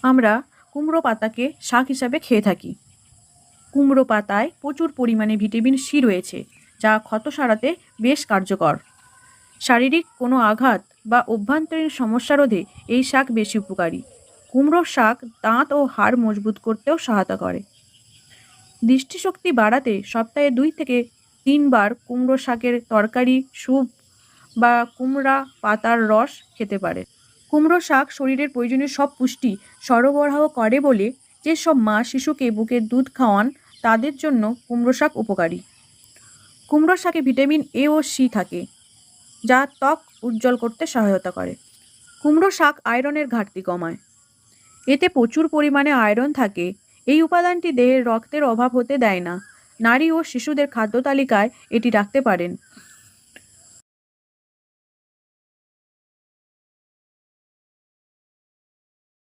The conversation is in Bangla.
আমরা কুমড়ো পাতাকে শাক হিসাবে খেয়ে থাকি। কুমড়ো পাতায় প্রচুর পরিমাণে ভিটামিন সি রয়েছে, যা ক্ষত সারাতে বেশ কার্যকর। শারীরিক কোনো আঘাত বা অভ্যন্তরীণ সমস্যা রোধে এই শাক বেশি উপকারী। কুমড়োর শাক দাঁত ও হাড় মজবুত করতেও সহায়তা করে। দৃষ্টিশক্তি বাড়াতে সপ্তাহে 2 থেকে 3 বার কুমড়ো শাকের তরকারি, স্যুপ বা কুমড়া পাতার রস খেতে পারে। কুমড়ো শাক শরীরের প্রয়োজনীয় সব পুষ্টি সরবরাহ করে বলে যেসব মা শিশুকে বুকের দুধ খাওয়ান তাদের জন্য কুমড়ো শাক উপকারী। কুমড়ো শাকে ভিটামিন এ ও সি থাকে, যা ত্বক উজ্জ্বল করতে সহায়তা করে। কুমড়ো শাক আয়রনের ঘাটতি কমায়। এতে প্রচুর পরিমাণে আয়রন থাকে। এই উপাদানটি দেহের রক্তের অভাব হতে দেয় না। নারী ও শিশুদের খাদ্য তালিকায় এটি রাখতে পারেন।